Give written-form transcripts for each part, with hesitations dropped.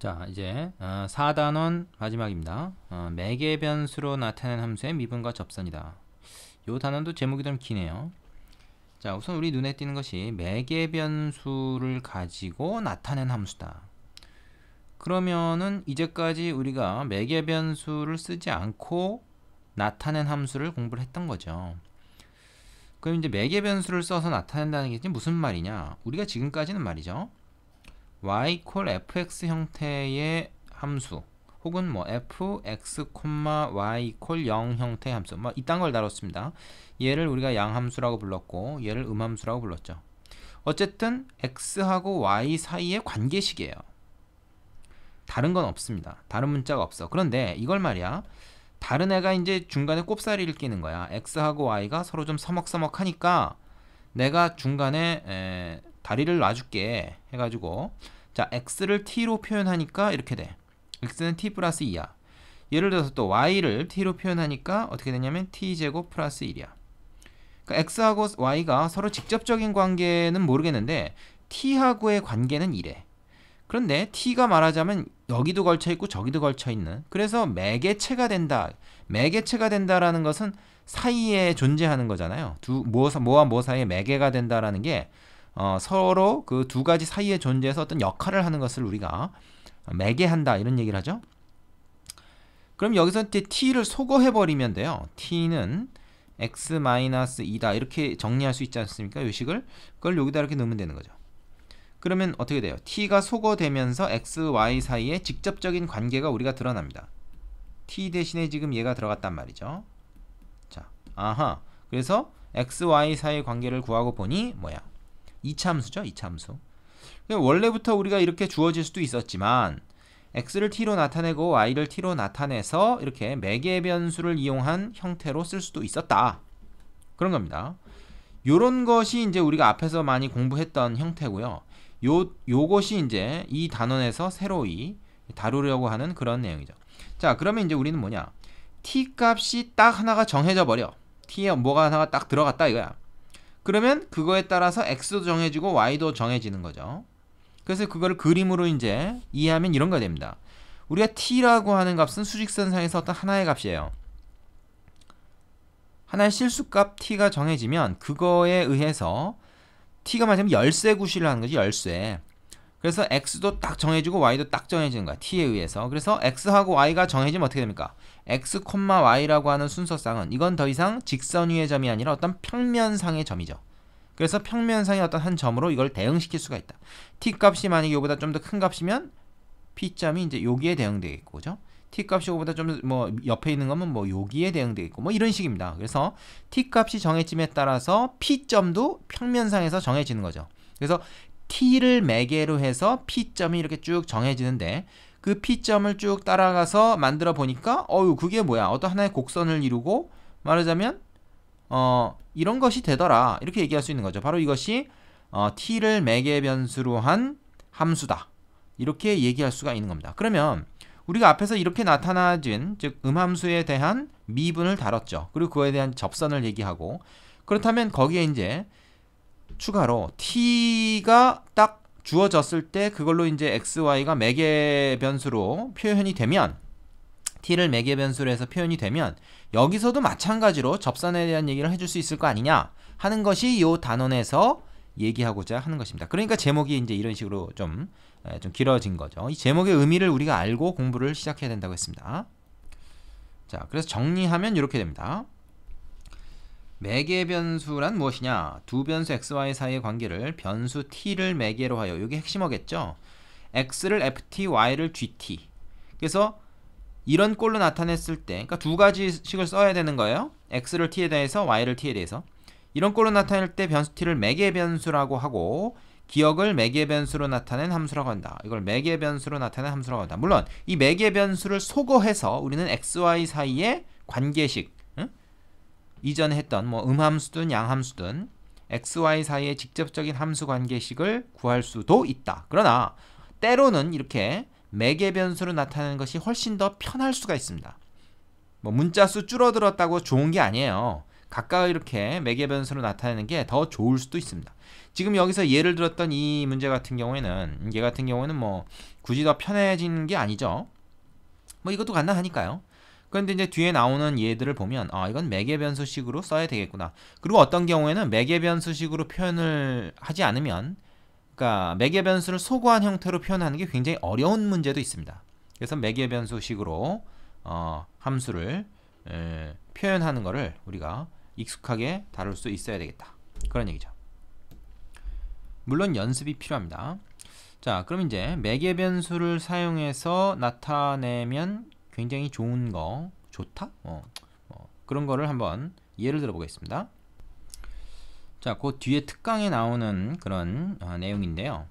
자, 이제 4단원 마지막입니다. 매개 변수로 나타낸 함수의 미분과 접선이다. 요 단원도 제목이 좀 기네요. 자, 우선 우리 눈에 띄는 것이 매개 변수를 가지고 나타낸 함수다. 그러면은 이제까지 우리가 매개 변수를 쓰지 않고 나타낸 함수를 공부를 했던 거죠. 그럼 이제 매개 변수를 써서 나타낸다는 게 무슨 말이냐? 우리가 지금까지는 말이죠. y fx 형태의 함수 혹은 뭐 fx, y 0 형태의 함수 뭐 이딴 걸 다뤘습니다. 얘를 우리가 양함수라고 불렀고 얘를 음함수라고 불렀죠. 어쨌든 x하고 y 사이의 관계식이에요. 다른 건 없습니다. 다른 문자가 없어. 그런데 이걸 말이야, 다른 애가 이제 중간에 꼽사리를 끼는 거야. x하고 y가 서로 좀 서먹서먹하니까 내가 중간에 다리를 놔줄게 해가지고, 자, x를 t로 표현하니까 이렇게 돼. x는 t 플러스 2야. 예를 들어서 또 y를 t로 표현하니까 어떻게 되냐면 t제곱 플러스 1이야. 그러니까 x하고 y가 서로 직접적인 관계는 모르겠는데 t하고의 관계는 이래. 그런데 t가 말하자면 여기도 걸쳐있고 저기도 걸쳐있는, 그래서 매개체가 된다. 매개체가 된다라는 것은 사이에 존재하는 거잖아요. 뭐와 뭐 사이에 매개가 된다라는 게 서로 그 두 가지 사이에 존재해서 어떤 역할을 하는 것을 우리가 매개한다, 이런 얘기를 하죠. 그럼 여기서 이제 t를 소거해버리면 돼요. t는 x-2다 이렇게 정리할 수 있지 않습니까? 이 식을. 그걸 여기다 이렇게 넣으면 되는 거죠. 그러면 어떻게 돼요? t가 소거되면서 x, y 사이에 직접적인 관계가 우리가 드러납니다. t 대신에 지금 얘가 들어갔단 말이죠. 자, 그래서 x, y 사이의 관계를 구하고 보니 뭐야? 2차 함수죠. 2차 함수. 원래부터 우리가 이렇게 주어질 수도 있었지만 x를 t로 나타내고 y를 t로 나타내서 이렇게 매개 변수를 이용한 형태로 쓸 수도 있었다. 그런 겁니다. 요런 것이 이제 우리가 앞에서 많이 공부했던 형태고요. 요것이 이제 이 단원에서 새로이 다루려고 하는 그런 내용이죠. 자, 그러면 이제 우리는 뭐냐? t 값이 딱 하나가 정해져 버려. t에 뭐가 하나가 딱 들어갔다 이거야. 그러면 그거에 따라서 x도 정해지고 y도 정해지는 거죠. 그래서 그거를 그림으로 이제 이해하면 이런 거 됩니다. 우리가 t라고 하는 값은 수직선상에서 어떤 하나의 값이에요. 하나의 실수값 t가 정해지면 그거에 의해서 t가 맞으면 열쇠 구실을 하는 거지, 열쇠. 그래서 x도 딱 정해지고 y도 딱 정해지는 거야, t에 의해서. 그래서 x하고 y가 정해지면 어떻게 됩니까? x, y라고 하는 순서상은 이건 더 이상 직선 위의 점이 아니라 어떤 평면상의 점이죠. 그래서 평면상의 어떤 한 점으로 이걸 대응시킬 수가 있다. t 값이 만약에 이거보다 좀 더 큰 값이면 p점이 이제 여기에 대응되겠고, 그죠? t 값이 이거보다 좀 뭐 옆에 있는 거면 뭐 여기에 대응되겠고, 뭐 이런 식입니다. 그래서 t 값이 정해짐에 따라서 p점도 평면상에서 정해지는 거죠. 그래서 t를 매개로 해서 p점이 이렇게 쭉 정해지는데, 그 p점을 쭉 따라가서 만들어 보니까 그게 뭐야? 어떤 하나의 곡선을 이루고, 말하자면 이런 것이 되더라, 이렇게 얘기할 수 있는 거죠. 바로 이것이 t를 매개 변수로 한 함수다, 이렇게 얘기할 수가 있는 겁니다. 그러면 우리가 앞에서 이렇게 나타나진, 즉 음함수에 대한 미분을 다뤘죠. 그리고 그거에 대한 접선을 얘기하고, 그렇다면 거기에 이제 추가로 t가 딱 주어졌을 때 그걸로 이제 x, y가 매개 변수로 표현이 되면, t를 매개 변수로 해서 표현이 되면 여기서도 마찬가지로 접선에 대한 얘기를 해줄 수 있을 거 아니냐 하는 것이 이 단원에서 얘기하고자 하는 것입니다. 그러니까 제목이 이제 이런 식으로 좀 길어진 거죠. 이 제목의 의미를 우리가 알고 공부를 시작해야 된다고 했습니다. 자, 그래서 정리하면 이렇게 됩니다. 매개 변수란 무엇이냐? 두 변수 x, y 사이의 관계를 변수 t를 매개로 하여, 이게 핵심어겠죠? x를 ft, y를 gt. 그래서 이런 꼴로 나타냈을 때, 그러니까 두 가지식을 써야 되는 거예요. x를 t에 대해서, y를 t에 대해서. 이런 꼴로 나타낼 때 변수 t를 매개 변수라고 하고, 기억을 매개 변수로 나타낸 함수라고 한다. 이걸 매개 변수로 나타낸 함수라고 한다. 물론 이 매개 변수를 소거해서 우리는 x, y 사이의 관계식, 이전에 했던 뭐 음함수든 양함수든 x, y 사이의 직접적인 함수 관계식을 구할 수도 있다. 그러나 때로는 이렇게 매개 변수로 나타내는 것이 훨씬 더 편할 수가 있습니다. 뭐 문자 수 줄어들었다고 좋은 게 아니에요. 각각 이렇게 매개변수로 나타내는 게 더 좋을 수도 있습니다. 지금 여기서 예를 들었던 이 문제 같은 경우에는 얘 같은 경우에는 뭐 굳이 더 편해진 게 아니죠. 뭐 이것도 간단하니까요. 그런데 이제 뒤에 나오는 예들을 보면 이건 매개변수식으로 써야 되겠구나. 그리고 어떤 경우에는 매개변수식으로 표현을 하지 않으면, 그러니까 매개변수를 소거한 형태로 표현하는 게 굉장히 어려운 문제도 있습니다. 그래서 매개변수식으로 함수를 표현하는 거를 우리가 익숙하게 다룰 수 있어야 되겠다, 그런 얘기죠. 물론 연습이 필요합니다. 자, 그럼 이제 매개변수를 사용해서 나타내면 굉장히 좋은 거, 좋다? 그런 거를 한번 예를 들어 보겠습니다. 자, 그 뒤에 특강에 나오는 그런 내용인데요.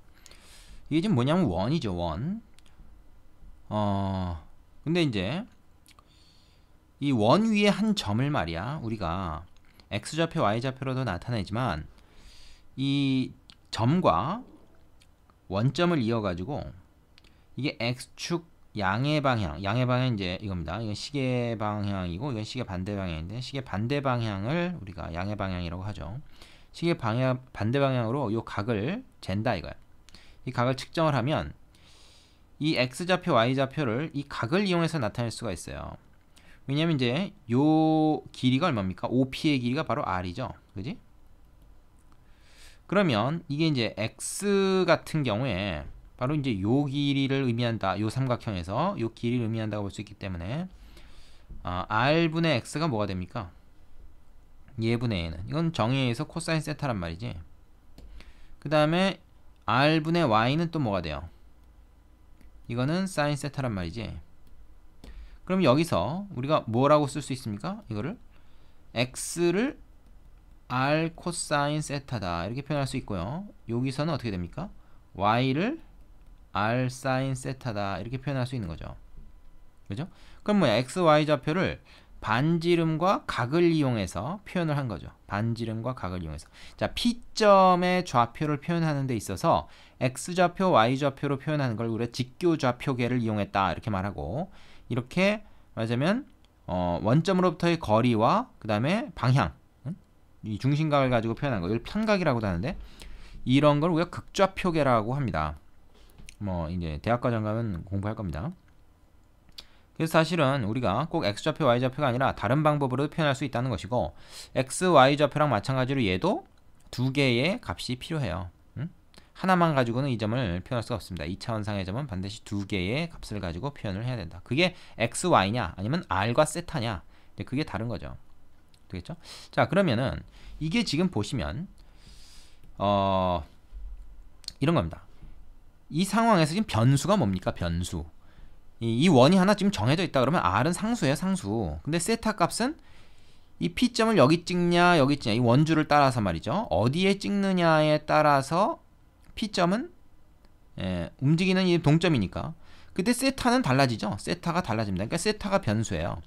이게 지금 뭐냐면 원이죠, 원. 근데 이제 이 원 위에 한 점을 말이야, 우리가 x좌표, y좌표로도 나타내지만 이 점과 원점을 이어가지고 이게 x축 양의 방향 이제 이겁니다. 이건 시계 방향이고 이건 시계 반대 방향인데, 시계 반대 방향을 우리가 양의 방향이라고 하죠. 시계 방향 반대 방향으로 이 각을 잰다 이거야. 이 각을 측정을 하면 이 x좌표, y좌표를 이 각을 이용해서 나타낼 수가 있어요. 왜냐면 이제 요 길이가 얼마입니까? OP의 길이가 바로 r이죠. 그지? 그러면 이게 이제 x 같은 경우에 바로 이제 요 길이를 의미한다. 요 삼각형에서 요 길이를 의미한다고 볼 수 있기 때문에 r분의 x가 뭐가 됩니까? 얘분의 a는, 이건 정의에 의해서 코사인 세타란 말이지. 그 다음에 r분의 y는 또 뭐가 돼요? 이거는 사인 세타란 말이지. 그럼 여기서 우리가 뭐라고 쓸 수 있습니까? 이거를 x를 r 코사인 세타다 이렇게 표현할 수 있고요. 여기서는 어떻게 됩니까? y를 r 사인 세타다 이렇게 표현할 수 있는 거죠. 그죠? 그럼 뭐야? x, y 좌표를 반지름과 각을 이용해서 표현을 한 거죠. 반지름과 각을 이용해서. 자, P점의 좌표를 표현하는 데 있어서 x좌표, y좌표로 표현하는 걸 우리가 직교좌표계를 이용했다 이렇게 말하고, 이렇게 말하자면 원점으로부터의 거리와 그 다음에 방향, 이 중심각을 가지고 표현한 거, 이걸 편각이라고도 하는데, 이런 걸 우리가 극좌표계라고 합니다. 뭐 이제 대학과정 가면 공부할 겁니다. 그래서 사실은 우리가 꼭 x좌표, y좌표가 아니라 다른 방법으로 표현할 수 있다는 것이고, x, y좌표랑 마찬가지로 얘도 두 개의 값이 필요해요. 하나만 가지고는 이 점을 표현할 수가 없습니다. 2차원상의 점은 반드시 두 개의 값을 가지고 표현을 해야 된다. 그게 x, y냐 아니면 r과 세타냐, 그게 다른 거죠. 되겠죠? 자, 그러면은 이게 지금 보시면 이런 겁니다. 이 상황에서 지금 변수가 뭡니까? 변수. 이 원이 하나 지금 정해져 있다 그러면 r은 상수예요, 상수. 근데 세타 값은 이 P점을 여기 찍냐 여기 찍냐, 이 원주를 따라서 말이죠. 어디에 찍느냐에 따라서 P점은 움직이는 이 동점이니까 그때 세타는 달라지죠. 세타가 달라집니다. 그러니까 세타가 변수예요.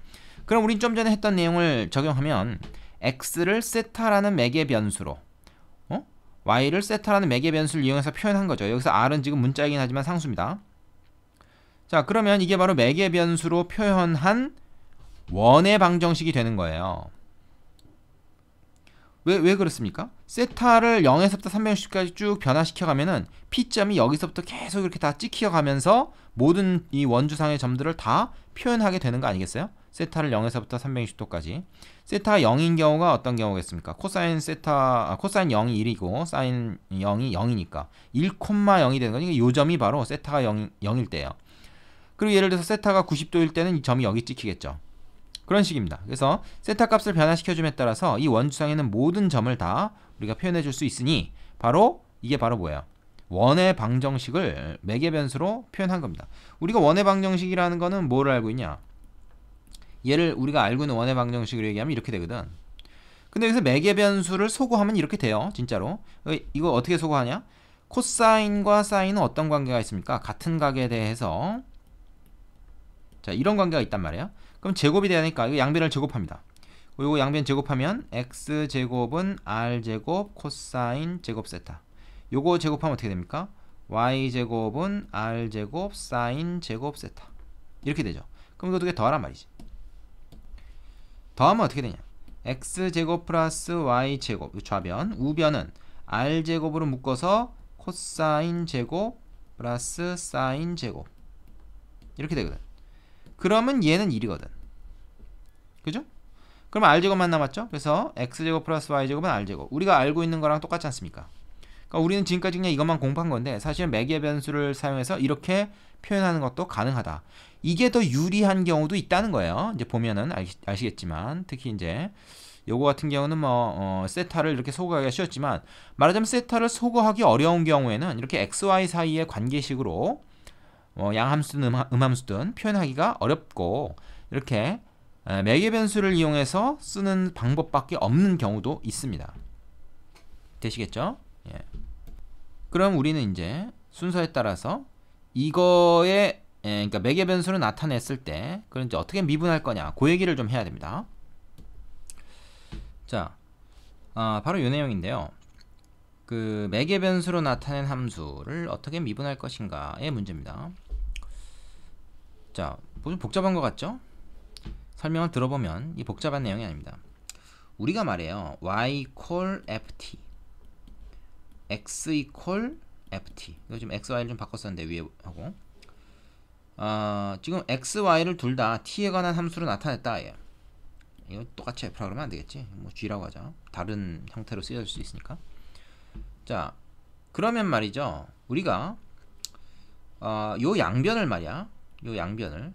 그럼 우린 좀 전에 했던 내용을 적용하면 x를 세타라는 매개 변수로 y를 세타라는 매개 변수를 이용해서 표현한 거죠. 여기서 r은 지금 문자이긴 하지만 상수입니다. 자, 그러면 이게 바로 매개 변수로 표현한 원의 방정식이 되는 거예요. 왜 그렇습니까? 세타를 0에서부터 360까지 쭉 변화시켜가면은 P점이 여기서부터 계속 이렇게 다 찍혀가면서 모든 이 원주상의 점들을 다 표현하게 되는 거 아니겠어요? 세타를 0에서부터 360도까지. 세타가 0인 경우가 어떤 경우겠습니까? 코사인 0이 1이고 사인 0이 0이니까 1,0이 되는 거니까 이 점이 바로 세타가 0일 때예요. 그리고 예를 들어서 세타가 90도일 때는 이 점이 여기 찍히겠죠. 그런 식입니다. 그래서 세타 값을 변화시켜줌에 따라서 이 원주상에 있는 모든 점을 다 우리가 표현해 줄 수 있으니 이게 바로 뭐예요? 원의 방정식을 매개 변수로 표현한 겁니다. 우리가 원의 방정식이라는 거는 뭐를 알고 있냐? 얘를 우리가 알고 있는 원의 방정식으로 얘기하면 이렇게 되거든. 근데 여기서 매개 변수를 소거하면 이렇게 돼요. 진짜로. 이거 어떻게 소거하냐? 코사인과 사인은 어떤 관계가 있습니까? 같은 각에 대해서 자, 이런 관계가 있단 말이에요. 그럼 제곱이 되니까 이거 양변을 제곱합니다. 그리고 양변 제곱하면 x제곱은 r제곱 코사인 제곱 세타. 요거 제곱하면 어떻게 됩니까? y제곱은 r제곱 사인 제곱 세타. 이렇게 되죠. 그럼 이거 두 개 더하란 말이지. 더하면 어떻게 되냐? x제곱 플러스 y제곱 좌변, 우변은 r제곱으로 묶어서 코사인 제곱 플러스 사인 제곱 이렇게 되거든. 그러면 얘는 1이거든. 그죠? 그럼 r제곱만 남았죠? 그래서 x제곱 플러스 y제곱은 r제곱. 우리가 알고 있는 거랑 똑같지 않습니까? 그러니까 우리는 지금까지 그냥 이것만 공부한 건데 사실은 매개 변수를 사용해서 이렇게 표현하는 것도 가능하다. 이게 더 유리한 경우도 있다는 거예요. 이제 보면은 아시겠지만 특히 이제 요거 같은 경우는 뭐 세타를 이렇게 소거하기가 쉬웠지만 말하자면 세타를 소거하기 어려운 경우에는 이렇게 x, y 사이의 관계식으로 양함수든 음함수든 표현하기가 어렵고 이렇게 매개 변수를 이용해서 쓰는 방법밖에 없는 경우도 있습니다. 되시겠죠? 예. 그럼 우리는 이제 순서에 따라서 이거의 그러니까 매개 변수를 나타냈을 때 그걸 이제 어떻게 미분할 거냐 그 얘기를 좀 해야 됩니다. 자, 바로 이 내용인데요. 그 매개 변수로 나타낸 함수를 어떻게 미분할 것인가의 문제입니다. 자, 좀 복잡한 것 같죠? 설명을 들어보면 이 복잡한 내용이 아닙니다. 우리가 말해요. y equal ft, x equal ft. 이거 지금 x, y를 좀 바꿨었는데 위에 하고. 지금 x, y를 둘 다 t에 관한 함수로 나타냈다. 예. 이거 똑같이 f라 그러면 안 되겠지. 뭐 g라고 하자. 다른 형태로 쓰여질 수 있으니까. 자, 그러면 말이죠. 우리가 요 양변을 말이야. 요 양변을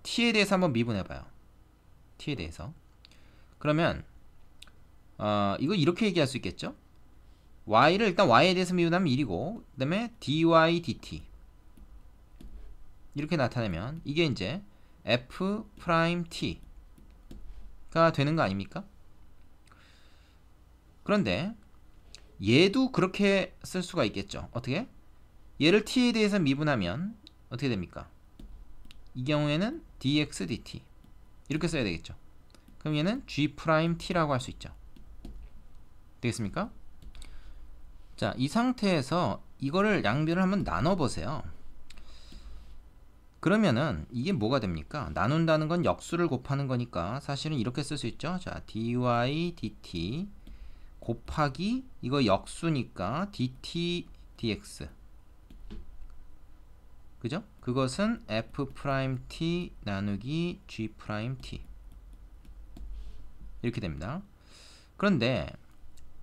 t에 대해서 한번 미분해봐요. t에 대해서. 그러면 이거 이렇게 얘기할 수 있겠죠? y를 일단 y에 대해서 미분하면 1이고 그 다음에 dy dt 이렇게 나타내면 이게 이제 f 프라임 t가 되는 거 아닙니까? 그런데 얘도 그렇게 쓸 수가 있겠죠. 어떻게? 얘를 t에 대해서 미분하면 어떻게 됩니까? 이 경우에는 dx dt 이렇게 써야 되겠죠. 그럼 얘는 g 프라임 t라고 할 수 있죠. 되겠습니까? 자, 이 상태에서 이거를 양변을 한번 나눠 보세요. 그러면은 이게 뭐가 됩니까? 나눈다는 건 역수를 곱하는 거니까 사실은 이렇게 쓸 수 있죠. 자, dy dt 곱하기 이거 역수니까 dt dx 그죠? 그것은 f 프라임 t 나누기 g 프라임 t 이렇게 됩니다. 그런데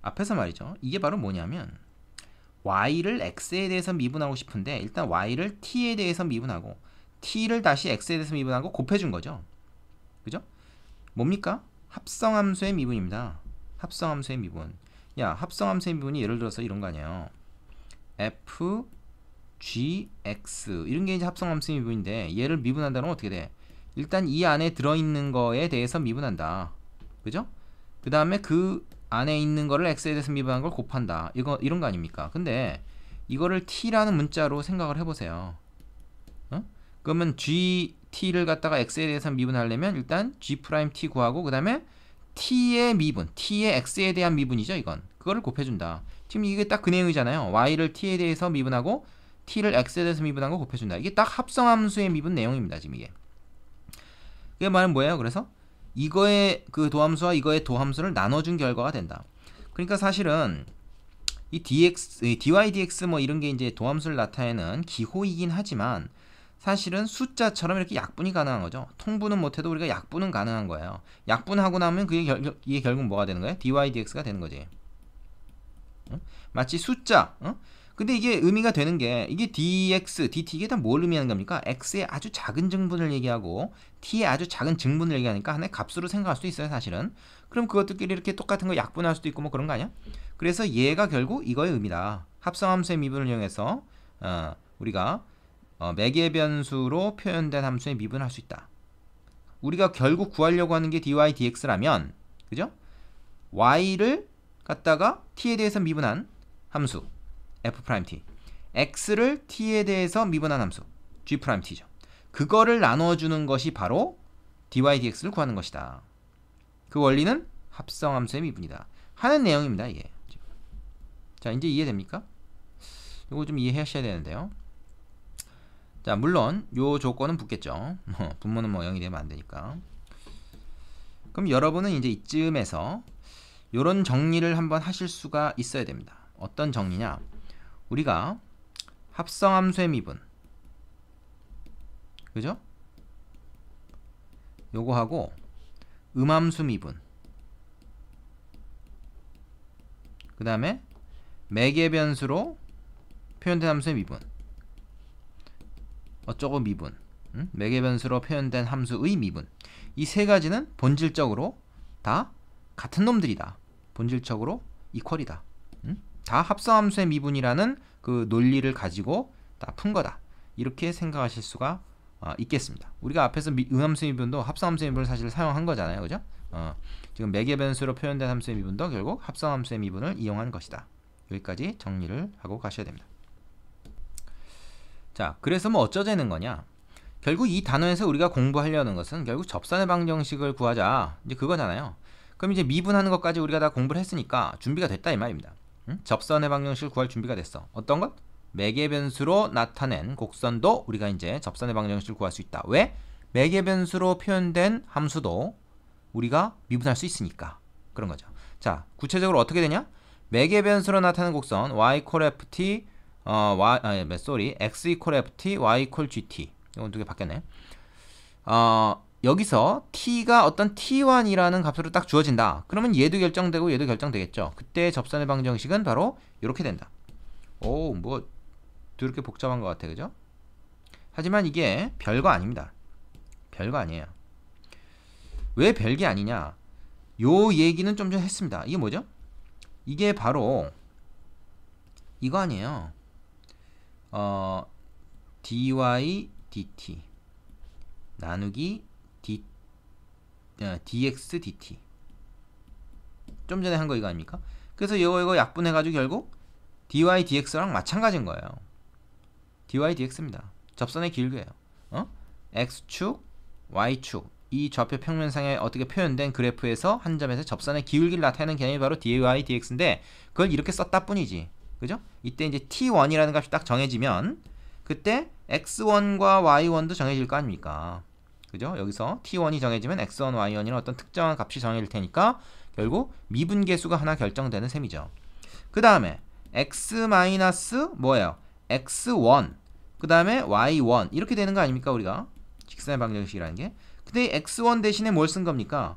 앞에서 말이죠. 이게 바로 뭐냐면 y를 x에 대해서 미분하고 싶은데 일단 y를 t에 대해서 미분하고 t를 다시 x에 대해서 미분하고 곱해준 거죠. 그죠? 뭡니까? 합성함수의 미분입니다. 합성함수의 미분. 야, 합성함수의 미분이 예를 들어서 이런 거 아니에요. f, g, x 이런 게 이제 합성함수의 미분인데 얘를 미분한다면 어떻게 돼? 일단 이 안에 들어있는 거에 대해서 미분한다. 그죠? 그 다음에 그 안에 있는 거를 x에 대해서 미분한 걸 곱한다. 이런 거 아닙니까? 근데 이거를 t라는 문자로 생각을 해보세요. 그러면 t를 갖다가 x에 대해서 미분하려면 일단 g 프라임 t 구하고 그 다음에 t의 미분, t의 x에 대한 미분이죠. 이건 그거를 곱해준다. 지금 이게 딱 그 내용이잖아요. y를 t에 대해서 미분하고 t를 x에 대해서 미분한 거 곱해준다. 이게 딱 합성함수의 미분 내용입니다. 지금 이게. 그게 말은 뭐예요? 그래서 이거의 그 도함수와 이거의 도함수를 나눠준 결과가 된다. 그러니까 사실은 이 dy dx 뭐 이런 게 이제 도함수를 나타내는 기호이긴 하지만 사실은 숫자처럼 이렇게 약분이 가능한 거죠. 통분은 못해도 우리가 약분은 가능한 거예요. 약분하고 나면 이게 결국 뭐가 되는 거예요? dy dx가 되는 거지. 마치 숫자. 근데 이게 의미가 되는 게 이게 dx, dt 이게 다 뭘 의미하는 겁니까? x의 아주 작은 증분을 얘기하고 t의 아주 작은 증분을 얘기하니까 하나의 값으로 생각할 수도 있어요, 사실은. 그럼 그것들끼리 이렇게 똑같은 거 약분할 수도 있고 뭐 그런 거 아니야? 그래서 얘가 결국 이거의 의미다. 합성함수의 미분을 이용해서 우리가 매개 변수로 표현된 함수의 미분을 할 수 있다. 우리가 결국 구하려고 하는 게 dy dx라면 그죠? y를 갖다가 t에 대해서 미분한 함수 f't, x를 t에 대해서 미분한 함수 g't죠. 그거를 나눠주는 것이 바로 dy dx를 구하는 것이다. 그 원리는 합성함수의 미분이다 하는 내용입니다. 이게. 자, 이제 이해됩니까? 이거 좀 이해하셔야 되는데요. 자, 물론 요 조건은 붙겠죠. 분모는 뭐 0이 되면 안 되니까. 그럼 여러분은 이제 이쯤에서 이런 정리를 한번 하실 수가 있어야 됩니다. 어떤 정리냐? 우리가 합성함수의 미분, 그죠? 요거하고 음함수 미분, 그 다음에 매개변수로 표현된 함수의 미분, 어쩌고 미분, 매개변수로 표현된 함수의 미분, 이 세 가지는 본질적으로 다 같은 놈들이다. 본질적으로 이퀄이다. 다 합성함수의 미분이라는 그 논리를 가지고 다 푼 거다. 이렇게 생각하실 수가 있겠습니다. 우리가 앞에서 음함수의 미분도 합성함수의 미분을 사실 사용한 거잖아요. 그죠? 지금 매개변수로 표현된 함수의 미분도 결국 합성함수의 미분을 이용한 것이다. 여기까지 정리를 하고 가셔야 됩니다. 자, 그래서 뭐 어쩌자는 거냐? 결국 이 단원에서 우리가 공부하려는 것은 결국 접선의 방정식을 구하자. 이제 그거잖아요. 그럼 이제 미분하는 것까지 우리가 다 공부를 했으니까 준비가 됐다 이 말입니다. 접선의 방정식을 구할 준비가 됐어. 어떤 것? 매개변수로 나타낸 곡선도 우리가 이제 접선의 방정식을 구할 수 있다. 왜? 매개변수로 표현된 함수도 우리가 미분할 수 있으니까. 그런 거죠. 자, 구체적으로 어떻게 되냐? 매개변수로 나타낸 곡선 y equal ft x equal ft, y equal gt. 이건 두 개 바뀌었네. 여기서 t가 어떤 t1이라는 값으로 딱 주어진다. 그러면 얘도 결정되고 얘도 결정되겠죠. 그때 접선의 방정식은 바로 이렇게 된다. 오, 뭐 이렇게 복잡한 것 같아, 그죠? 하지만 이게 별거 아닙니다. 별거 아니에요. 왜 별게 아니냐? 요 얘기는 좀 전에 했습니다. 이게 뭐죠? 이게 바로 이거 아니에요. dy dt 나누기 dx dt 좀 전에 한 거 이거 아닙니까? 그래서 이거 약분해가지고 결국 dy dx랑 마찬가지인 거예요. dy dx입니다. 접선의 기울기예요. x축, y축 이 좌표 평면상에 어떻게 표현된 그래프에서 한 점에서 접선의 기울기를 나타내는 개념이 바로 dy dx인데 그걸 이렇게 썼다 뿐이지. 그죠? 이때 이제 t1이라는 값이 딱 정해지면 그때 x1과 y1도 정해질 거 아닙니까? 그죠? 여기서 t1이 정해지면 x1, y1이라는 어떤 특정한 값이 정해질 테니까 결국 미분계수가 하나 결정되는 셈이죠. 그 다음에 x 뭐예요? x1 그 다음에 y1 이렇게 되는 거 아닙니까? 우리가 직선의 방정식이라는 게. 근데 x1 대신에 뭘 쓴 겁니까?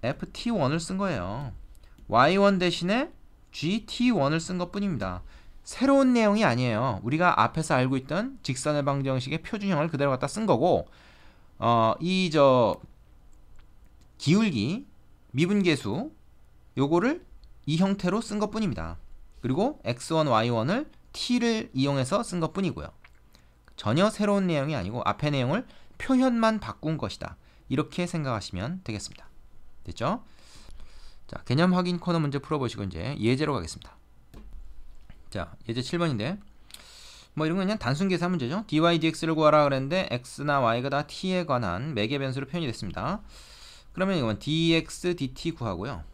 ft1을 쓴 거예요. y1 대신에 gt1을 쓴 것 뿐입니다. 새로운 내용이 아니에요. 우리가 앞에서 알고 있던 직선의 방정식의 표준형을 그대로 갖다 쓴 거고 기울기 미분계수 요거를 이 형태로 쓴 것 뿐입니다. 그리고 x1, y1을 t를 이용해서 쓴 것 뿐이고요. 전혀 새로운 내용이 아니고 앞의 내용을 표현만 바꾼 것이다. 이렇게 생각하시면 되겠습니다. 됐죠? 자, 개념 확인 코너 문제 풀어보시고 이제 예제로 가겠습니다. 자, 예제 7번인데 뭐 이런 건 그냥 단순 계산 문제죠. dy dx를 구하라 그랬는데 x나 y가 다 t에 관한 매개변수로 표현이 됐습니다. 그러면 이건 dx dt 구하고요.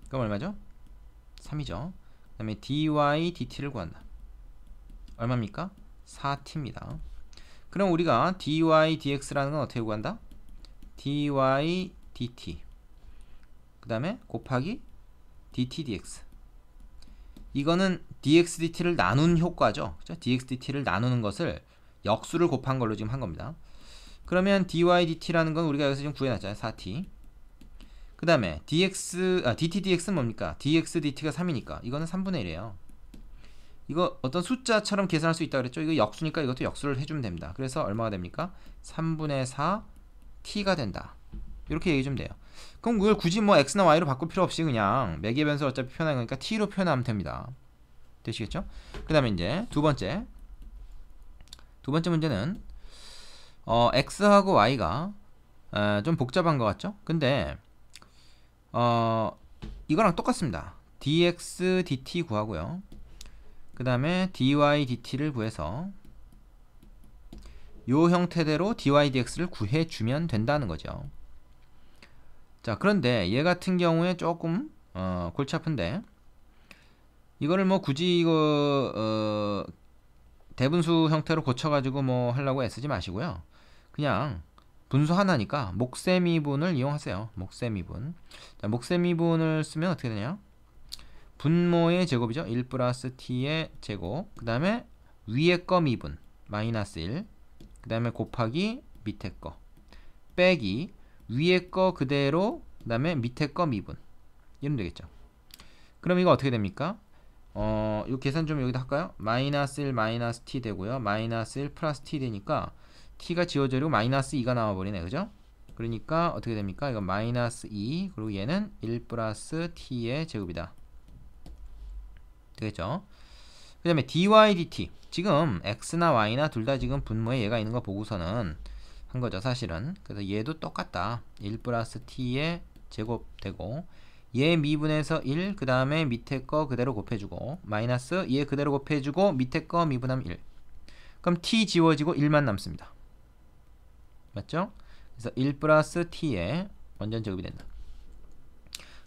그럼 얼마죠? 3이죠. 그 다음에 dy dt를 구한다. 얼마입니까? 4t입니다. 그럼 우리가 dy dx라는 건 어떻게 구한다? dy dt 그 다음에 곱하기 dt dx 이거는 dx dt를 나눈 효과죠. 그렇죠? dx dt를 나누는 것을 역수를 곱한 걸로 지금 한 겁니다. 그러면 dy dt라는 건 우리가 여기서 지금 구해놨잖아요. 4t 그 다음에 dt dx는 뭡니까? dx dt가 3이니까 이거는 3분의 1이에요. 이거 어떤 숫자처럼 계산할 수 있다고 그랬죠? 이거 역수니까 이것도 역수를 해주면 됩니다. 그래서 얼마가 됩니까? 3분의 4 t가 된다. 이렇게 얘기해 주면 돼요. 그럼 그걸 굳이 뭐 x나 y로 바꿀 필요 없이 그냥 매개변수를 어차피 표현한 거니까 t로 표현하면 됩니다. 되시겠죠? 그 다음에 이제 두 번째 문제는 x하고 y가 좀 복잡한 것 같죠? 근데 이거랑 똑같습니다. dx dt 구하고요. 그 다음에 dy dt를 구해서 요 형태대로 dy dx를 구해주면 된다는 거죠. 자, 그런데 얘 같은 경우에 조금 골치 아픈데 이거를 뭐 굳이 이거 대분수 형태로 고쳐가지고 뭐 하려고 애쓰지 마시고요. 그냥 분수 하나니까 목세미분을 이용하세요. 목세미분. 자, 목세미분을 쓰면 어떻게 되냐? 분모의 제곱이죠. 1 플러스 t의 제곱. 그 다음에 위에 거 미분 마이너스 1. 그 다음에 곱하기 밑에 거 빼기 위에 거 그대로 그 다음에 밑에 거 미분 이러면 되겠죠. 그럼 이거 어떻게 됩니까? 이 계산 좀 여기다 할까요? 마이너스 1 마이너스 t 되고요. 마이너스 1 플러스 t 되니까 t가 지워지고 마이너스 2가 나와버리네. 그죠? 그러니까 어떻게 됩니까? 이건 마이너스 2 그리고 얘는 1 플러스 t의 제곱이다. 되겠죠? 그 다음에 dy dt 지금 x나 y나 둘 다 지금 분모에 얘가 있는 거 보고서는 한 거죠 사실은. 그래서 얘도 똑같다. 1 플러스 t의 제곱 되고 얘 미분해서 1 그 다음에 밑에 거 그대로 곱해주고 마이너스 얘 그대로 곱해주고 밑에 거 미분하면 1. 그럼 t 지워지고 1만 남습니다. 맞죠? 그래서 1 플러스 t의 완전 제곱이 된다.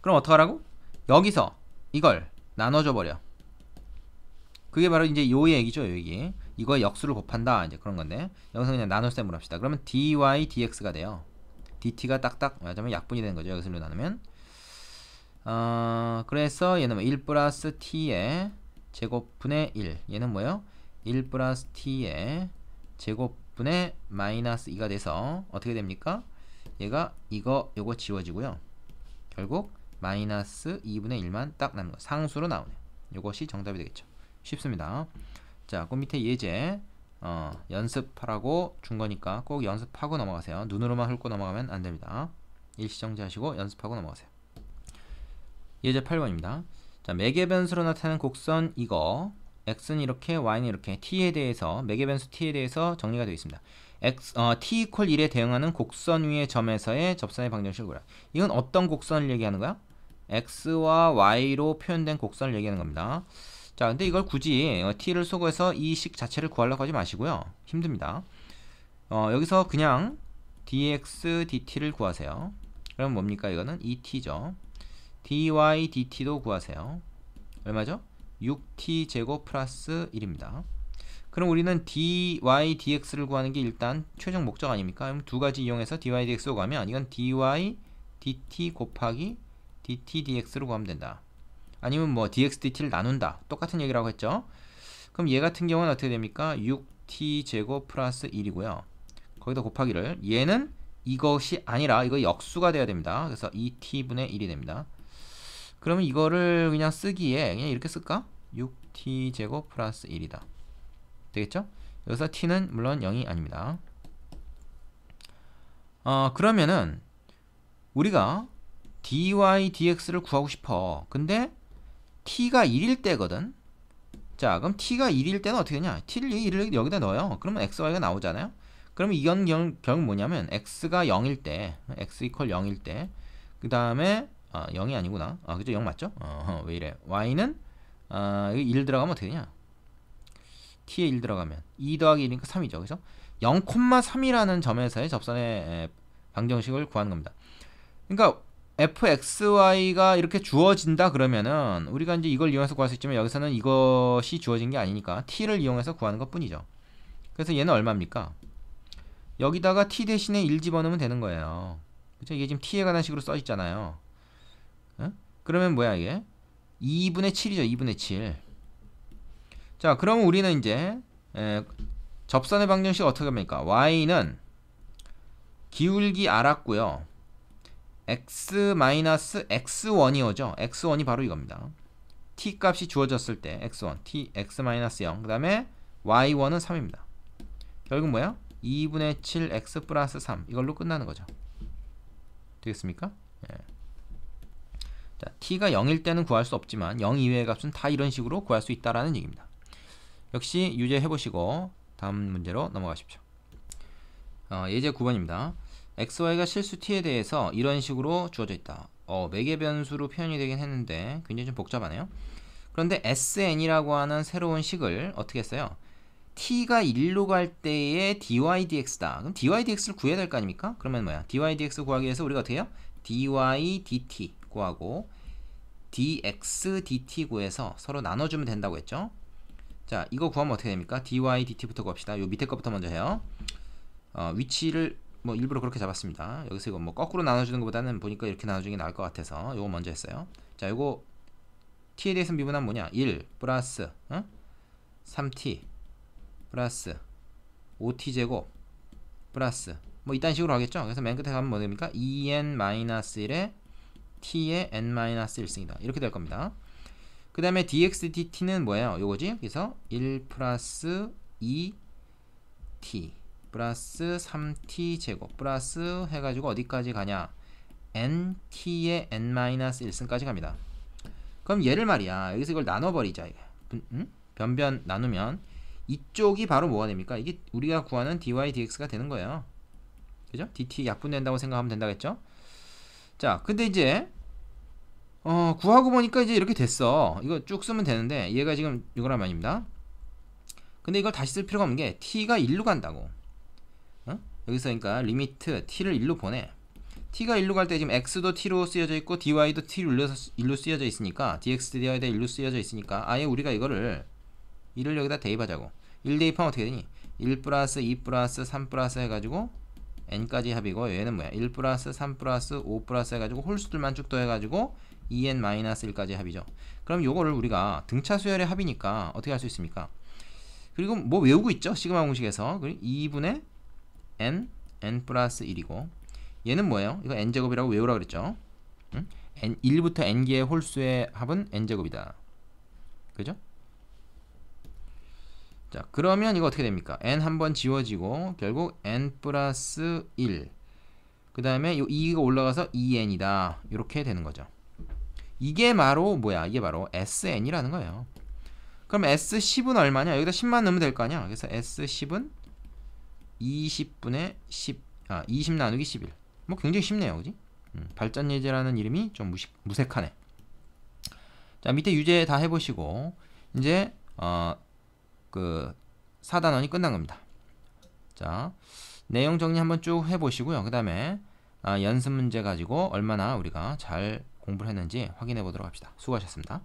그럼 어떡하라고? 여기서 이걸 나눠줘 버려. 그게 바로 이제 요 얘기죠, 요 얘기. 이거에 역수를 곱한다, 이제 그런 건데. 여기서 그냥 나눗셈으로 합시다. 그러면 dy dx가 돼요. dt가 딱딱 맞으면 약분이 되는 거죠, 여기서 나누면. 그래서 얘는 1 플러스 t의 제곱분의 1. 얘는 뭐예요? 1 플러스 t의 제곱분의 마이너스 2가 돼서 어떻게 됩니까? 얘가 요거 지워지고요. 결국 마이너스 2분의 1만 딱 남는 거. 상수로 나오네요. 요것이 정답이 되겠죠. 쉽습니다. 자, 그 밑에 예제 연습하라고 준 거니까 꼭 연습하고 넘어가세요. 눈으로만 훑고 넘어가면 안 됩니다. 일시정지 하시고 연습하고 넘어가세요. 예제 8번입니다. 자, 매개변수로 나타나는 곡선 이거 x는 이렇게 y는 이렇게 t에 대해서 매개변수 t에 대해서 정리가 되어 있습니다. t 이퀄 1에 대응하는 곡선 위의 점에서의 접선의 방정식을 구하라. 이건 어떤 곡선을 얘기하는 거야? x와 y로 표현된 곡선을 얘기하는 겁니다. 자, 근데 이걸 굳이 t를 소거해서 이 식 자체를 구하려고 하지 마시고요. 힘듭니다. 여기서 그냥 dx dt를 구하세요. 그럼 뭡니까? 이거는 2t죠. dy dt도 구하세요. 얼마죠? 6t 제곱 플러스 1입니다. 그럼 우리는 dy dx를 구하는 게 일단 최종 목적 아닙니까? 그럼 두 가지 이용해서 dy dx로 구하면 이건 dy dt 곱하기 dt dx로 구하면 된다. 아니면 뭐 dx dt를 나눈다. 똑같은 얘기라고 했죠. 그럼 얘 같은 경우는 어떻게 됩니까? 6t 제곱 플러스 1이고요. 거기다 곱하기를 얘는 이것이 아니라 이거 역수가 돼야 됩니다. 그래서 2t분의 1이 됩니다. 그러면 이거를 그냥 쓰기에 그냥 이렇게 쓸까? 6t 제곱 플러스 1이다. 되겠죠? 여기서 t는 물론 0이 아닙니다. 그러면은 우리가 dy dx를 구하고 싶어. 근데 t가 1일 때거든. 자, 그럼 t가 1일 때는 어떻게 되냐? t를 1을 여기다 넣어요. 그러면 x, y가 나오잖아요. 그러면 이건 결국 뭐냐면 x가 0일 때, x 이퀄 0일 때, 그 다음에 0이 아니구나. 그죠? 0 맞죠? 왜 이래? y는 1 들어가면 어떻게 되냐? t에 1 들어가면 2 더하기 1이니까 3이죠. 그래서 0,3이라는 점에서의 접선의 방정식을 구하는 겁니다. 그러니까 fxy가 이렇게 주어진다 그러면은 우리가 이제 이걸 이용해서 구할 수 있지만 여기서는 이것이 주어진 게 아니니까 t를 이용해서 구하는 것 뿐이죠. 그래서 얘는 얼마입니까? 여기다가 t 대신에 1 집어넣으면 되는 거예요. 그죠? 이게 지금 t에 관한 식으로 써 있잖아요. 그러면 뭐야 이게? 2분의 7이죠. 2분의 7. 자, 그러면 우리는 이제 접선의 방정식 어떻게 합니까? y는 기울기 알았고요. x-x1이 오죠. x1이 바로 이겁니다. t 값이 주어졌을 때 x1, x-0. 그 다음에 y1은 3입니다. 결국 뭐야? 2분의 7 x 플러스 3 이걸로 끝나는 거죠. 되겠습니까? 예. 자, t가 0일 때는 구할 수 없지만 0 이외의 값은 다 이런 식으로 구할 수 있다라는 얘기입니다. 역시 유제 해보시고 다음 문제로 넘어가십시오. 예제 9번입니다. xy가 실수 t에 대해서 이런 식으로 주어져 있다. 매개변수로 표현이 되긴 했는데 굉장히 좀 복잡하네요. 그런데 sn이라고 하는 새로운 식을 어떻게 했어요? t가 1로 갈 때의 dy dx다. 그럼 dy dx를 구해야 될 거 아닙니까? 그러면 뭐야? dy dx 구하기 위해서 우리가 어떻게 해요? dy dt 구하고 dx dt 구해서 서로 나눠주면 된다고 했죠. 자, 이거 구하면 어떻게 됩니까? dy dt부터 구합시다. 요 밑에 것부터 먼저 해요. 위치를 뭐 일부러 그렇게 잡았습니다. 여기서 이거 뭐 거꾸로 나눠주는 것보다는 보니까 이렇게 나눠주는 게 나을 것 같아서 요거 먼저 했어요. 자, 요거 t에 대해서 미분하면 뭐냐? 1 플러스 3t 플러스 5t 제곱 플러스 뭐 이딴 식으로 하겠죠. 그래서 맨 끝에 가면 뭐 됩니까? 2n-1에 t의 n-1승이다. 이렇게 될 겁니다. 그 다음에 dx dt는 뭐예요? 요거지? 그래서 1 플러스 2t 플러스 3t 제곱 플러스 해가지고 어디까지 가냐? nt의 n-1승까지 갑니다. 그럼 얘를 말이야, 여기서 이걸 나눠버리자. 변변 나누면 이쪽이 바로 뭐가 됩니까? 이게 우리가 구하는 dy dx가 되는 거예요. 그죠? dt 약분된다고 생각하면 된다겠죠? 자, 근데 이제 구하고 보니까 이제 이렇게 됐어. 이거 쭉 쓰면 되는데 얘가 지금 이거란 말입니다. 근데 이걸 다시 쓸 필요가 없는 게 t가 1로 간다고. 여기서 그러니까 리미트 t를 1로 보내. t가 1로 갈 때 지금 x도 t로 쓰여져 있고 dy도 t로 1로 쓰여져 있으니까 dx dy도 1로 쓰여져 있으니까 아예 우리가 이거를 1을 여기다 대입하자고. 1 대입하면 어떻게 되니? 1 플러스 2 플러스 3 플러스 해가지고 n까지 합이고, 얘는 뭐야? 1 플러스 3 플러스 5 플러스 해가지고 홀수들만 쭉 더해가지고 2n-1까지 합이죠. 그럼 요거를 우리가 등차 수열의 합이니까 어떻게 할 수 있습니까? 그리고 뭐 외우고 있죠? 시그마 공식에서 2분의 n 플러스 1이고, 얘는 뭐예요? 이거 n제곱이라고 외우라 그랬죠? 1부터 n개의 홀수의 합은 n제곱이다. 그죠? 자, 그러면 이거 어떻게 됩니까? n 한번 지워지고 결국 n 플러스 1, 그 다음에 이 2가 올라가서 2n이다. 이렇게 되는 거죠. 이게 바로 뭐야? 이게 바로 sn이라는 거예요. 그럼 s10은 얼마냐? 여기다 10만 넣으면 될 거 아니야? 그래서 s10은 20분의 10, 20 나누기 11. 뭐 굉장히 쉽네요, 그지? 발전예제라는 이름이 좀 무색하네. 자, 밑에 유제 다 해보시고 이제 그 4단원이 끝난 겁니다. 자, 내용 정리 한번 쭉 해보시고요. 그 다음에 연습 문제 가지고 얼마나 우리가 잘 공부를 했는지 확인해 보도록 합시다. 수고하셨습니다.